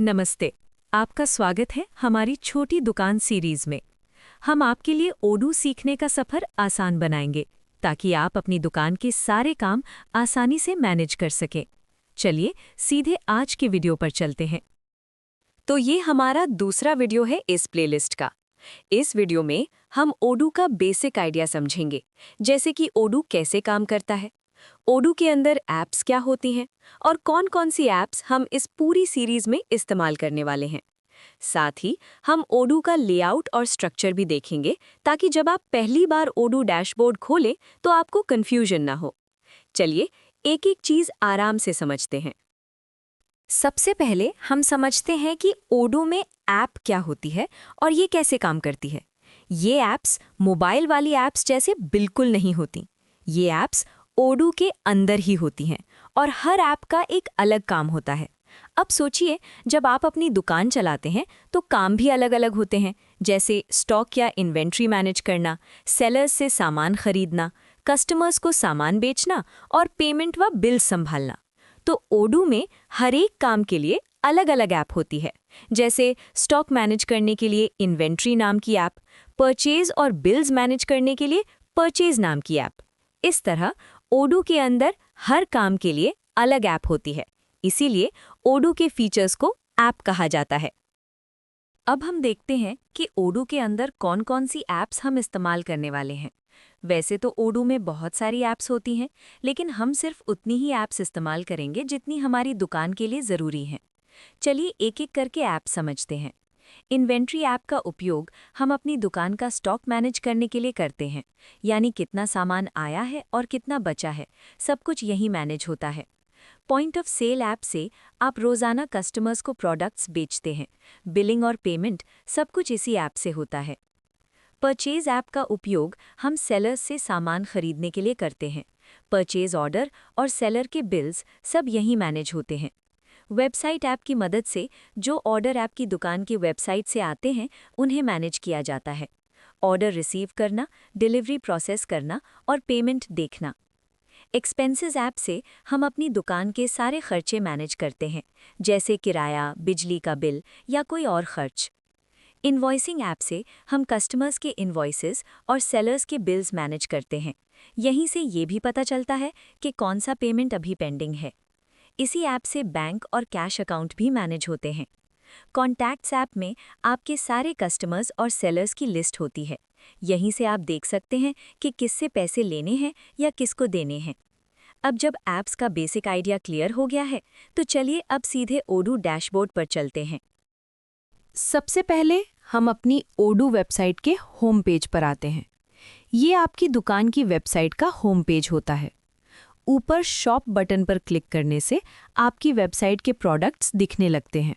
नमस्ते। आपका स्वागत है हमारी छोटी दुकान सीरीज में। हम आपके लिए ओडू सीखने का सफर आसान बनाएंगे ताकि आप अपनी दुकान के सारे काम आसानी से मैनेज कर सकें। चलिए सीधे आज के वीडियो पर चलते हैं। तो ये हमारा दूसरा वीडियो है इस प्लेलिस्ट का। इस वीडियो में हम ओडू का बेसिक आइडिया समझेंगे, जैसे कि ओडू कैसे काम करता है, ओडू के अंदर ऐप्स क्या होती हैं और कौन-कौन सी ऐप्स हम इस पूरी सीरीज में इस्तेमाल करने वाले हैं। साथ ही हम ओडू का लेआउट और स्ट्रक्चर भी देखेंगे ताकि जब आप पहली बार ओडू डैशबोर्ड खोलें तो आपको कंफ्यूजन ना हो। चलिए एक-एक चीज आराम से समझते हैं। सबसे पहले हम समझते हैं कि ओडू में ऐप क्या होती है और ये कैसे काम करती है। ये ऐप्स मोबाइल वाली ऐप्स जैसे बिल्कुल नहीं होती। ये ऐप्स ओडू के अंदर ही होती हैं और हर ऐप का एक अलग काम होता है। अब सोचिए, जब आप अपनी दुकान चलाते हैं तो काम भी अलग अलग होते हैं, जैसे स्टॉक या इन्वेंट्री मैनेज करना, सेलर्स से सामान खरीदना, कस्टमर्स को सामान बेचना और पेमेंट व बिल संभालना। तो ओडू में हर एक काम के लिए अलग अलग ऐप होती है, जैसे स्टॉक मैनेज करने के लिए इन्वेंट्री नाम की ऐप, परचेज और बिल्स मैनेज करने के लिए परचेज नाम की ऐप। इस तरह ओडू के अंदर हर काम के लिए अलग ऐप होती है, इसीलिए ओडू के फीचर्स को ऐप कहा जाता है। अब हम देखते हैं कि ओडू के अंदर कौन-कौन सी ऐप्स हम इस्तेमाल करने वाले हैं। वैसे तो ओडू में बहुत सारी ऐप्स होती हैं, लेकिन हम सिर्फ उतनी ही ऐप्स इस्तेमाल करेंगे जितनी हमारी दुकान के लिए ज़रूरी हैं। चलिए एक-एक करके ऐप समझते हैं। इन्वेंट्री ऐप का उपयोग हम अपनी दुकान का स्टॉक मैनेज करने के लिए करते हैं, यानी कितना सामान आया है और कितना बचा है, सब कुछ यही मैनेज होता है। पॉइंट ऑफ सेल ऐप से आप रोज़ाना कस्टमर्स को प्रोडक्ट्स बेचते हैं। बिलिंग और पेमेंट सब कुछ इसी ऐप से होता है। परचेज ऐप का उपयोग हम सेलर्स से सामान खरीदने के लिए करते हैं। परचेज ऑर्डर और सेलर के बिल्स सब यहीं मैनेज होते हैं। वेबसाइट ऐप की मदद से जो ऑर्डर ऐप की दुकान की वेबसाइट से आते हैं उन्हें मैनेज किया जाता है। ऑर्डर रिसीव करना, डिलीवरी प्रोसेस करना और पेमेंट देखना। एक्सपेंसेस ऐप से हम अपनी दुकान के सारे खर्चे मैनेज करते हैं, जैसे किराया, बिजली का बिल या कोई और खर्च। इन्वॉइसिंग ऐप से हम कस्टमर्स के इन्वॉइसेस और सेलर्स के बिल्स मैनेज करते हैं। यहीं से ये भी पता चलता है कि कौन सा पेमेंट अभी पेंडिंग है। इसी ऐप से बैंक और कैश अकाउंट भी मैनेज होते हैं। कॉन्टैक्ट्स ऐप में आपके सारे कस्टमर्स और सेलर्स की लिस्ट होती है। यहीं से आप देख सकते हैं कि किससे पैसे लेने हैं या किसको देने हैं। अब जब ऐप्स का बेसिक आइडिया क्लियर हो गया है, तो चलिए अब सीधे ओडू डैशबोर्ड पर चलते हैं। सबसे पहले हम अपनी ओडू वेबसाइट के होम पेज पर आते हैं। ये आपकी दुकान की वेबसाइट का होम पेज होता है। ऊपर शॉप बटन पर क्लिक करने से आपकी वेबसाइट के प्रोडक्ट्स दिखने लगते हैं।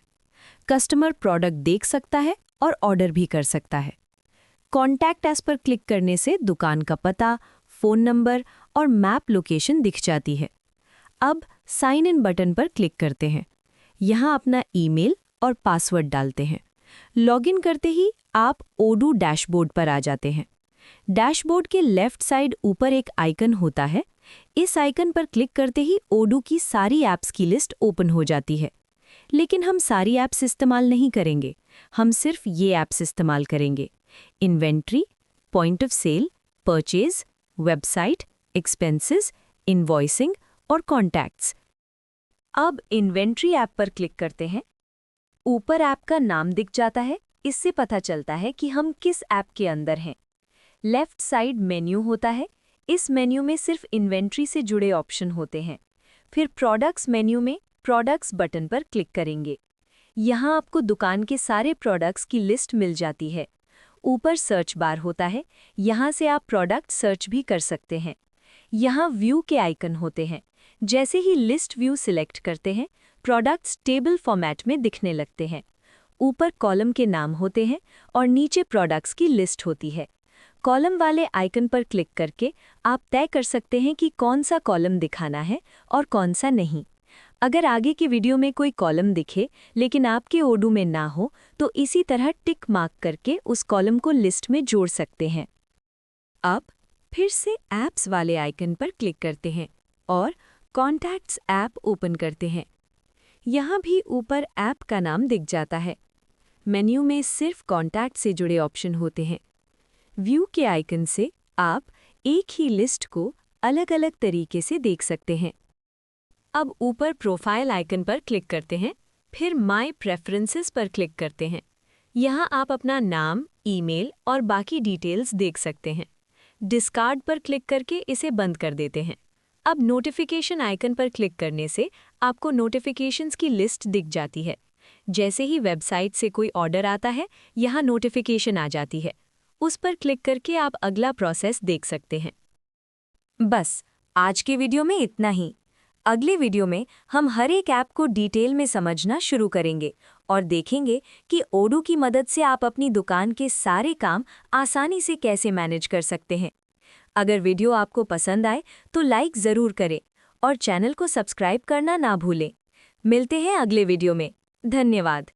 कस्टमर प्रोडक्ट देख सकता है और ऑर्डर भी कर सकता है। कॉन्टैक्ट अस पर क्लिक करने से दुकान का पता, फ़ोन नंबर और मैप लोकेशन दिख जाती है। अब साइन इन बटन पर क्लिक करते हैं। यहाँ अपना ईमेल और पासवर्ड डालते हैं। लॉगिन करते ही आप ओडू डैशबोर्ड पर आ जाते हैं। डैशबोर्ड के लेफ्ट साइड ऊपर एक आइकन होता है। इस आइकन पर क्लिक करते ही ओडू की सारी ऐप्स की लिस्ट ओपन हो जाती है। लेकिन हम सारी ऐप्स इस्तेमाल नहीं करेंगे, हम सिर्फ ये ऐप्स इस्तेमाल करेंगे: inventory, point of sale, purchase, website, expenses, invoicing और कॉन्टैक्ट्स। अब इन्वेंट्री ऐप पर क्लिक करते हैं। ऊपर ऐप का नाम दिख जाता है, इससे पता चलता है कि हम किस ऐप के अंदर हैं। लेफ्ट साइड मेन्यू होता है। इस मेन्यू में सिर्फ इन्वेंट्री से जुड़े ऑप्शन होते हैं। फिर प्रोडक्ट्स मेन्यू में प्रोडक्ट्स बटन पर क्लिक करेंगे। यहाँ आपको दुकान के सारे प्रोडक्ट्स की लिस्ट मिल जाती है। ऊपर सर्च बार होता है, यहाँ से आप प्रोडक्ट सर्च भी कर सकते हैं। यहाँ व्यू के आइकन होते हैं। जैसे ही लिस्ट व्यू सिलेक्ट करते हैं, प्रोडक्ट्स टेबल फॉर्मेट में दिखने लगते हैं। ऊपर कॉलम के नाम होते हैं और नीचे प्रोडक्ट्स की लिस्ट होती है। कॉलम वाले आइकन पर क्लिक करके आप तय कर सकते हैं कि कौन सा कॉलम दिखाना है और कौन सा नहीं। अगर आगे की वीडियो में कोई कॉलम दिखे लेकिन आपके ओडू में ना हो, तो इसी तरह टिक मार्क करके उस कॉलम को लिस्ट में जोड़ सकते हैं। अब फिर से ऐप्स वाले आइकन पर क्लिक करते हैं और कॉन्टैक्ट्स ऐप ओपन करते हैं। यहाँ भी ऊपर ऐप का नाम दिख जाता है। मेन्यू में सिर्फ कॉन्टैक्ट से जुड़े ऑप्शन होते हैं। व्यू के आइकन से आप एक ही लिस्ट को अलग-अलग तरीके से देख सकते हैं। अब ऊपर प्रोफाइल आइकन पर क्लिक करते हैं, फिर माय प्रेफरेंसेस पर क्लिक करते हैं। यहाँ आप अपना नाम, ईमेल और बाकी डिटेल्स देख सकते हैं। डिस्कार्ड पर क्लिक करके इसे बंद कर देते हैं। अब नोटिफिकेशन आइकन पर क्लिक करने से आपको नोटिफिकेशंस की लिस्ट दिख जाती है। जैसे ही वेबसाइट से कोई ऑर्डर आता है, यहाँ नोटिफिकेशन आ जाती है। उस पर क्लिक करके आप अगला प्रोसेस देख सकते हैं। बस आज के वीडियो में इतना ही। अगले वीडियो में हम हर एक ऐप को डिटेल में समझना शुरू करेंगे और देखेंगे कि ओडू की मदद से आप अपनी दुकान के सारे काम आसानी से कैसे मैनेज कर सकते हैं। अगर वीडियो आपको पसंद आए तो लाइक ज़रूर करें और चैनल को सब्सक्राइब करना ना भूलें। मिलते हैं अगले वीडियो में। धन्यवाद।